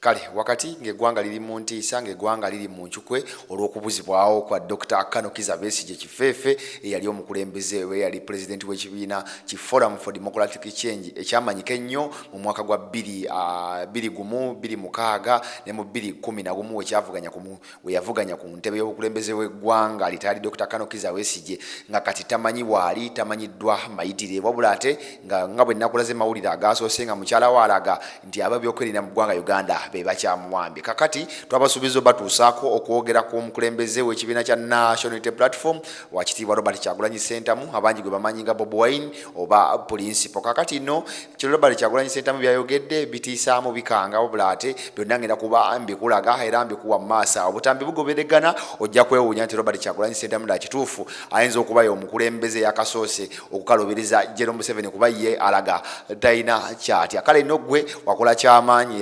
kale wakati ng'eggwanga liri mu ntiisa ng'eggwanga liri mu nchukwe olw'okubuzibwawo kwa Dr. Kano Kizza Besigye Kifeefe eyali omukulembeze we yali president w'ekibiina ki Forum for Democratic Change ekyamanyika ennyo mu mwaka gwa 2016 ne mu 2011 we yavuganya ku ntebe y'obukulembeze w'eggwanga litaali Dr. Kano Kizza Besigye nga kati tamanyi waali tamanyiddwa mayitire wabula ate nga bwe nakulaze mawulire agasoose nga mukyala waalaga nti ababyokwerinda mu ggwanga Uganda be bakyamuwambye kakati twabasuubiza batuusaako okwogera ku mukulembeze w'ekibiina kya National Unity Platform wakitiibwa Robert Kyagulanyi Ssentamu abangi gwe bamanyi nga Bobi Wine oba principal kakati nno kino Robert Kyagulanyi Ssentamu byayogedde bitiisaamu bikanga wabula ate byonna ngenda kuba mbikulaga era mbikuwa mu maaso obutambi bugoberegana ojja kwewuunya nti Robert Kyagulanyi Ssentamu dda kituufu ayinza okubayo omukulembeze yakasoose okukalubiriza Gen Museveni kuba ye alaga talina kyatya kale nno gwe wakola kyamaanyi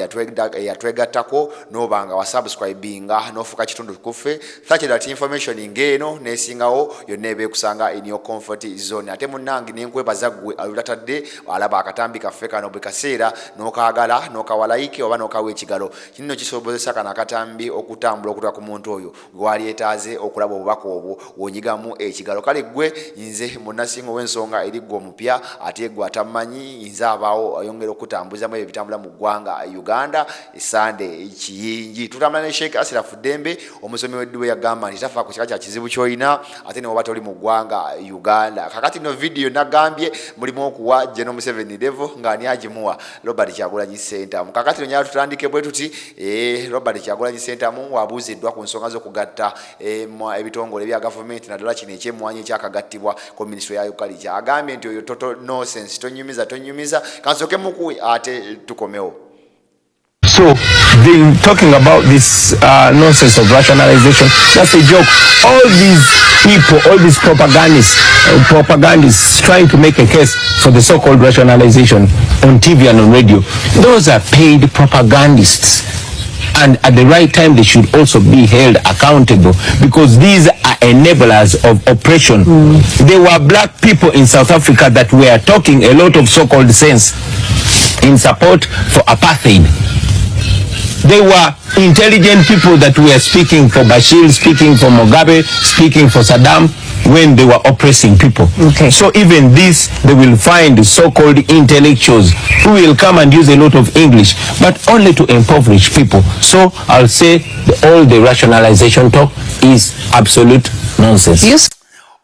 yatwegattako n'obanga wasubscribinga n'ofuka kitundu kuffe such that information ng'eno neesingawo yonna ebeekusanga in your comfort zone ate munnange nenkwebaza ggwe alutatadde alaba akatambi kaffe kano bwe kaseera n'okaagala n'okawalayike oba n'okawa ekigalo kino kisobozesa kano akatambi okutambula okutuka ku muntu oyo gwali yeetaaze okulaba obubaka obwo wonyigamu ekigalo kale ggwe nze munnasinga ow'ensonga eri ggwe omupya ate ggwe atamanyi nze abaawo ayongera okutambuzamu ebyo bitambula mu ggwanga Uganda esande kiyingi tutambula ne Sheikh Ashraf Dembe omusomi w'eddiwe yagamba nti tafa ku kika kya kizibu ky'olina ate ne wabata oli mu ggwanga Uganda kakati no video nagambye mulimu okuwa Gen Museveni level ng'ani agimuwa Robert Kyagulanyi Ssentamu kakati no nyala tutandike bwe tuti Robert Kyagulanyi Ssentamu wabuuziddwa ku nsonga z'okugatta ebitongole bya gavumenti naddala kino ekyemmwanyi ekyakagattibwa ku minisitule ya Agriculture agambye nti oyo total nonsense tonyumiza kansooke mukuwe ate tukomewo. So, talking about this nonsense of rationalization, that's a joke. All these people, all these propagandists trying to make a case for the so-called rationalization on TV and on radio, those are paid propagandists. And at the right time, they should also be held accountable because these are enablers of oppression. There were black people in South Africa that were talking a lot of so-called sense in support for apartheid. They were intelligent people that were speaking for Bashir, speaking for Mugabe, speaking for Saddam when they were oppressing people. Okay. So even this, they will find so-called intellectuals who will come and use a lot of English, but only to impoverish people. So I'll say all the rationalization talk is absolute nonsense. Yes.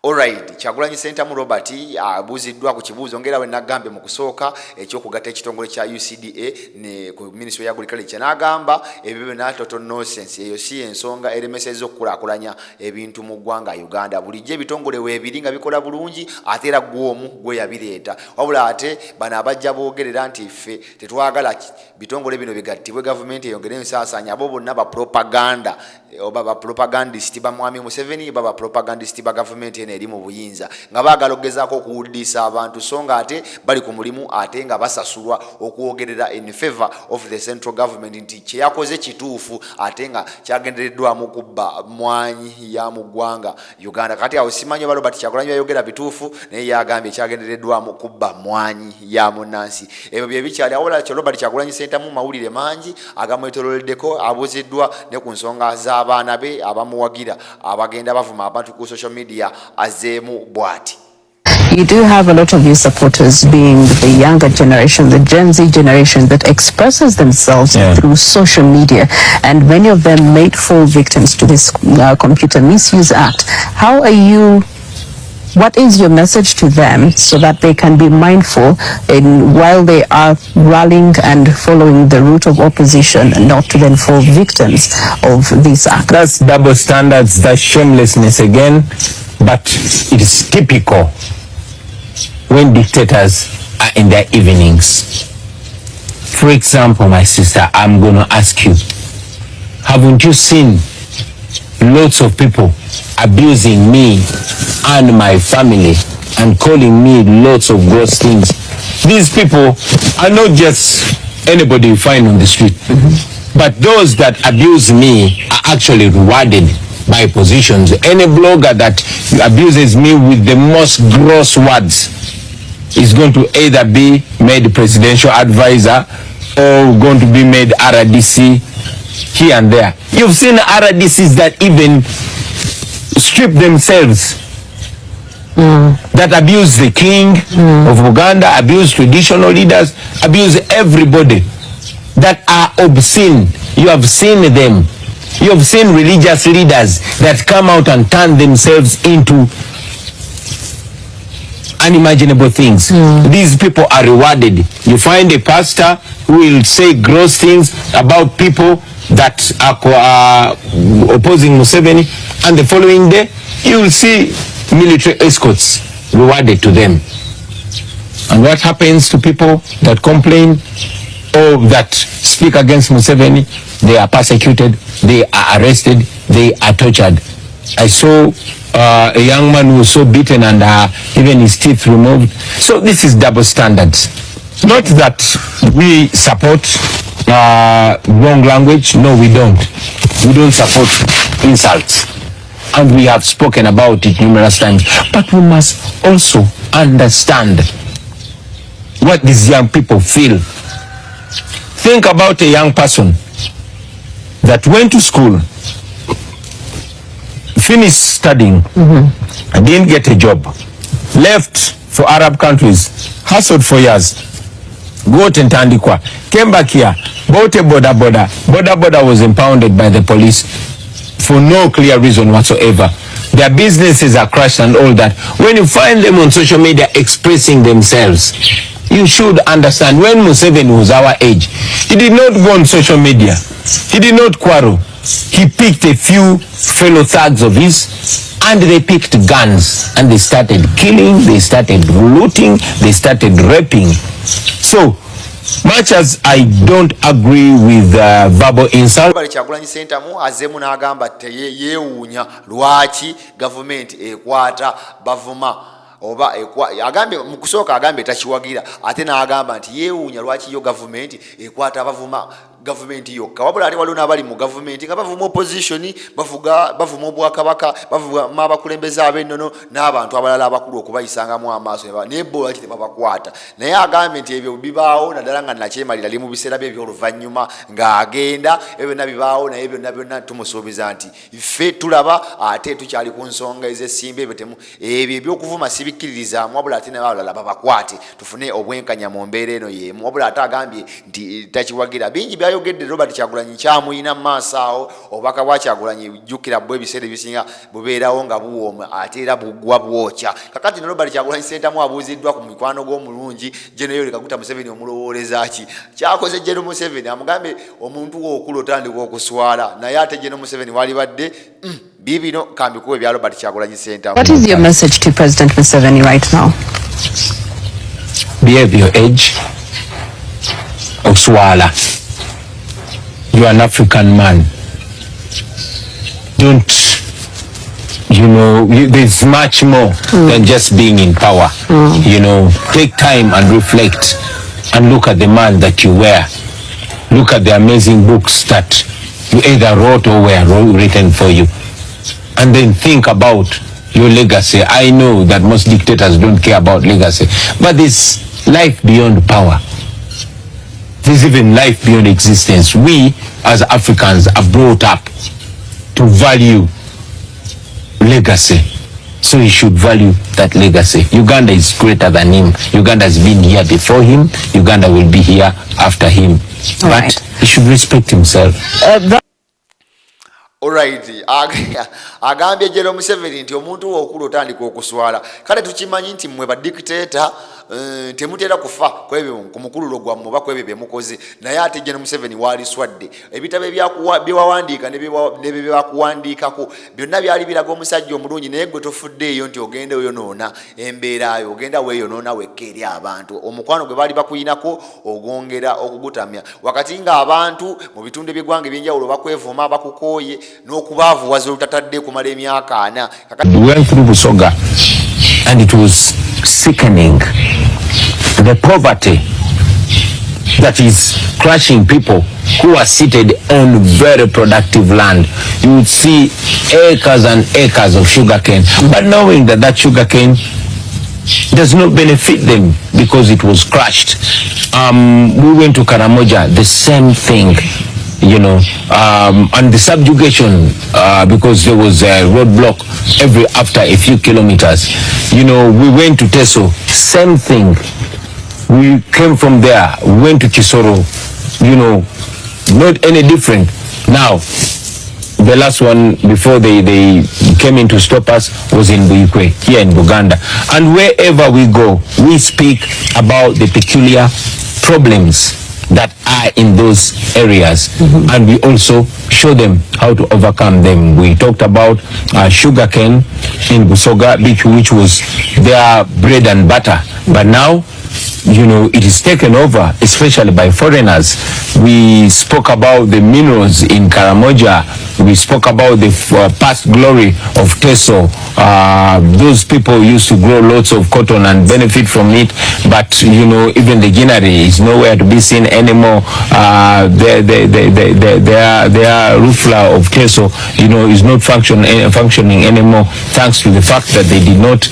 Alright, Kyagulanyi Ssentamu Robert abuuziddwa ku kibuuzo ngera we nagambye mu kusooka ekyokugatta ekitongole kya UCDA ne ku Ministry ya Agriculture n'agamba ebyo na total nonsense eyo si ensonga eremesezza okukulaakulanya ebintu mu ggwanga Uganda bulijjo ebitongole weebiri nga bikola bulungi ate era gw'omu gwe yabireeta wabula ate bano abajja boogerera nti ffe tetwagala bitongole bino bigattibwe gavumenti eyongere ensaasaanya abo bonna ba propaganda oba ba propagandist ba Mwami Museveni baba propagandist ba government ene eri mu buyinza nga baagala okugezaako okuwuddisa abantu so nga ate bali ku mulimu ate nga basasulwa okwogerera in favor of the central government nti kyeyakoze kituufu ate nga kyagendereddwamu kubba mwanyi ya mu ggwanga Uganda kati awo simanyi oba Robert Kyagulanyi yayogera bituufu naye yagambye kyagendereddwamu kubba mwanyi ya munnansi ebyo bye bikyali awolala kyo Robert Kyagulanyi Ssentamu mawulire mangi agamwetololeddeko abuuziddwa ne ku nsonga z'abaana be abamuwagira abagenda bavuma abantu ku social media azemu bwati. You do have a lot of your supporters being the younger generation, the Gen Z generation that expresses themselves through social media, and many of them made fall victims to this Computer Misuse Act. What is your message to them so that they can be mindful while they are rallying and following the route of opposition and not to then fall victims of this act? That's double standards, that's shamelessness again, but it is typical when dictators are in their evenings. For example, my sister, I'm going to ask you, haven't you seen lots of people abusing me and my family and calling me lots of gross things? These people are not just anybody you find on the street, but those that abuse me are actually rewarded by positions. Any blogger that abuses me with the most gross words is going to either be made presidential advisor or going to be made RDC here and there. You've seen RDCs that even strip themselves, that abuse the king of Uganda, abuse traditional leaders, abuse everybody, that are obscene. You have seen them. You have seen religious leaders that come out and turn themselves into unimaginable things. These people are rewarded. You find a pastor who will say gross things about people that are opposing Museveni, and the following day you will see military escorts rewarded to them. And what happens to people that complain or that speak against Museveni? They are persecuted, they are arrested, they are tortured. I saw a young man who was so beaten and even his teeth removed. So this is double standards. Not that we support wrong language. No, we don't. We don't support insults. And we have spoken about it numerous times. But we must also understand what these young people feel. Think about a young person that went to school, finished studying, didn't get a job, left for Arab countries, hustled for years, got in Tandikwa, came back here, bought a boda boda. Boda boda was impounded by the police for no clear reason whatsoever. Their businesses are crushed and all that. When you find them on social media expressing themselves, you should understand when Museveni was our age, he did not go on social media. He did not quarrel. He picked a few fellow thugs of his and they picked guns and they started killing, they started looting, they started raping. So much as I don't agree with verbal insult, Kyagulanyi Ssentamu azemu n'agamba yeewuunya lwaki gavumenti ekwata bavuma oba agambye mu kusooka agambye takiwagira ate n'agamba nti yeewuunya lwaki yo gavumenti ekwata abavuma gavumenti yokka wabula ate waliwo n'abali mu gavumenti nga bavuma opposition bavuma obwakabaka bavuma abakulembeze ab'ennono n'abantu abalala abakulu okubayisangamu amaaso naye bo lwaki tebabakwata. Naye agambye nti ebyo bibaawo naddala nga nakyemalira ali mu biseera bye eby'oluvannyuma ng'agenda ebyo byonna bibaawo naye byonna byonna tumusuubiza nti ffe tulaba ate tukyali ku nsonga ez'essimba ebyo ebyokuvuma sibikkiririzaamu wabula ate n'abalala babakwate tufune obwenkanya mu mbeera eno y'emu. Wabula ate agambye nti takiwagira bingi yogedde Robert Kyagulanyi kyamuyina maaso awo obubaka bwa Kyagulanyi jjukira bwe ebiseera ebisinga bubeerawo nga buwooma ate era bugwa bwokya. Kakati ne Robert Kyagulanyi Ssentamu abuuziddwa ku mikwano gw'omulungi General Yoweri Kaguta Museveni omulowooleza ki kyakoze General Museveni amugambye omuntu wookulu otandika okuswala naye ate General Museveni walibadde bibino kambikuwe bya Robert Kyagulanyi Ssentamu. What is your message to President Museveni right now? Behave your age. Oswala. You are an African man. Don't, there's much more than just being in power. Take time and reflect and look at the man that you were. Look at the amazing books that you either wrote or were written for you. And then think about your legacy. I know that most dictators don't care about legacy, but there's life beyond power. There's even life beyond existence. We, as Africans, are brought up to value legacy. So you should value that legacy. Uganda is greater than him. Uganda has been here before him. Uganda will be here after him. But he should respect himself. Alright, agambye General Museveni nti omuntu wookulu otandika okuswala kale tukimanyi nti mmwe badictator temutera kufa kwebyo ku mukululo gwammwe oba kwebyo bye mukoze naye ate General Museveni waali swadde ebitabo byewawandiika ne bye bakuwandiikako byonna byali biraga omusajja omulungi naye gwe tofuddeeyo nti ogenda weyonoona embeerayo ogenda weeyonoona wekka eri abantu omukwano gwe baali bakuyinako ogwongera okugutamya wakati ng'abantu mu bitundu by'eggwanga eby'enjawulo bakwevuma bakukooye n'okubaavuwaza olutatadde kumala emyaka 4. We went through Busoga and it was sickening. The poverty that is crushing people who are seated on very productive land. You would see acres and acres of sugarcane, but knowing that sugarcane does not benefit them because it was crushed. We went to Karamoja, the same thing, you know, and the subjugation, because there was a roadblock after a few kilometers. You know, we went to Teso, same thing. We came from there, we went to Kisoro, you know, not any different. Now, the last one before they came in to stop us was in Buikwe, here in Buganda. And wherever we go, we speak about the peculiar problems that are in those areas, and we also show them how to overcome them. We talked about sugarcane in Busoga, which was their bread and butter, but now, you know, it is taken over, especially by foreigners. We spoke about the minerals in Karamoja. We spoke about the past glory of Teso. Those people used to grow lots of cotton and benefit from it, but you know, even the greenery is nowhere to be seen anymore. Their roofla of Teso, you know, is not functioning anymore, thanks to the fact that they did not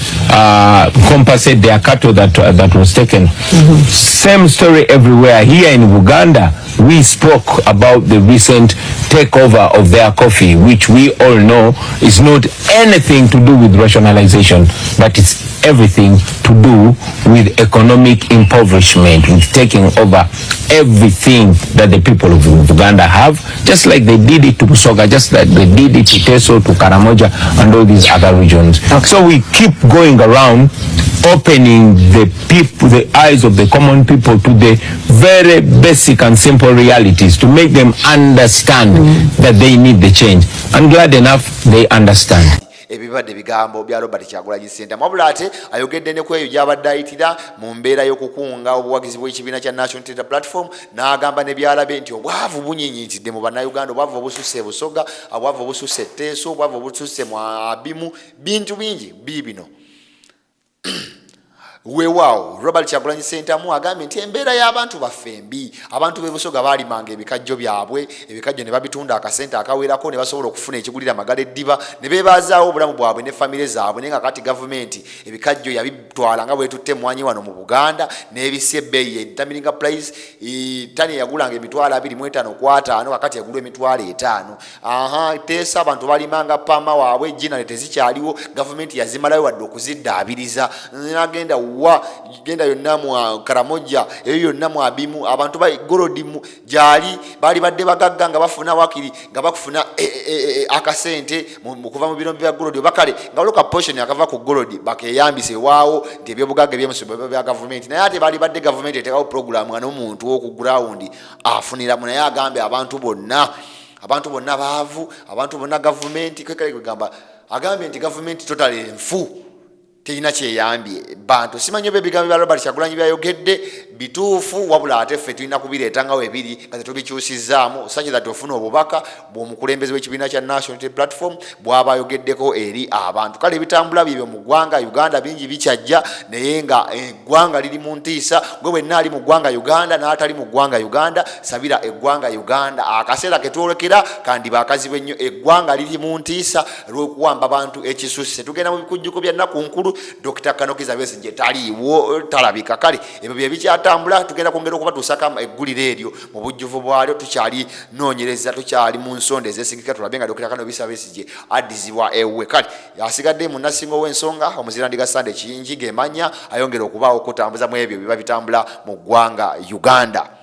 compensate their cattle that was taken. Same story everywhere. Here in Uganda, we spoke about the recent takeover of their coffee, which we all know is not anything to do with rationalization, but it's everything to do with economic impoverishment, with taking over everything that the people of Uganda have, just like they did it to Busoga, just like they did it to Teso, to Karamoja, and all these other regions. Okay. So we keep going around, opening the eyes of the common people to the very basic and simple realities, to make them understand that they need the change. And glad enough, they understand. Ebibadde bigambo bya Robert Kyagulanyi Ssentamu wabula ate ayogedde ne ku eyo gy'abadde ayitira mu mbeera y'okukunga obuwagizi bw'ekibiina kya National Unity Platform, n'agamba ne byalabe nti obwavu bunyinyitidde mu bannayuganda, obwavu obususse e Busoga, obwavu obususse e Teso, obwavu obususse mu Abimu, bintu bingi bibino. Weewaawo Robert Kyagulanyi Ssentamu agambye nti embeera y'abantu baffe mbi. Abantu b'e Busoga baalimanga ebikajjo byabwe, ebikajjo ne babitunda akasente akawerako ne basobola okufuna ekigulira amagala eddiba, ne beebazaawo obulamu bwabwe ne famire zaabwe, naye nga kati gavumenti ebikajjo yabitwala nga bwetutte emmwanyi wano mu Buganda n'ebisya ebbeeyi entamiringa price. Ttani yagulanga emitwalo 25 ku 5, kakati yagulwa emitwalo 5. Teesa abantu balimanga pama waabwe, jinale tezikyaliwo, gavumenti yazimalayo wadde okuziddaabiriza. N'agenda genda yonna mu Karamoja, eyo yonna mu Abimu, abantu ba Gorodi gyali bali badde bagagga nga bafuna wakiri nga bakufuna akasente mu kuva mu biro bya Gorodi, bakale nga loka portion akava ku Gorodi bakeyambise waawo nti ebyobugagga by'emusobe bya gavumenti, naye ate bali badde gavumenti etekawo program nga n'omuntu w'oku ground afunira mu, naye agambe abantu bonna baavu, abantu bonna gavumenti kwekale kwegamba, agambe nti gavumenti totally enfu teyina kyeyambye bantu. Simanyi bye bigambo bya Robert Kyagulanyi byayogedde bituufu, wabula ate ffe tulina kubireetangawo ebiri nga tetubikyusizzaamu, such that ofuna obubaka bw'omukulembeze w'ekibiina kya National Unity Platform bw'aba ayogeddeko eri abantu. Kale ebitambula bibyo mu ggwanga Uganda bingi bikyajja, naye nga eggwanga liri mu ntiisa. Gwe wenna ali mu ggwanga Uganda n'atali mu ggwanga Uganda, sabira eggwanga Uganda. Akaseera ke twolekera kandiba akazibu ennyo. Eggwanga liri mu ntiisa lw'okuwamba abantu ekisusse. Tugenda mu bikujjuko bya nnaku nkulu, Dr. Kanokiza Besigye taliiwo, talabika. Kale ebyo bye bikyatambula, tugenda kwongera okubatuusako eggulire eryo mu bujjuvu bwalyo. Tukyali noonyereza, tukyali mu nsonda ezeesigika, tulabe nga Dr. Kanokiza Besigye addizibwa ewuwe. Kale asigadde munnasinga ow'ensonga Omuzirandiga Sande Kiyingi gemanya ayongera okubaawo okutambuza mu ebyo biba bitambula mu ggwanga Uganda.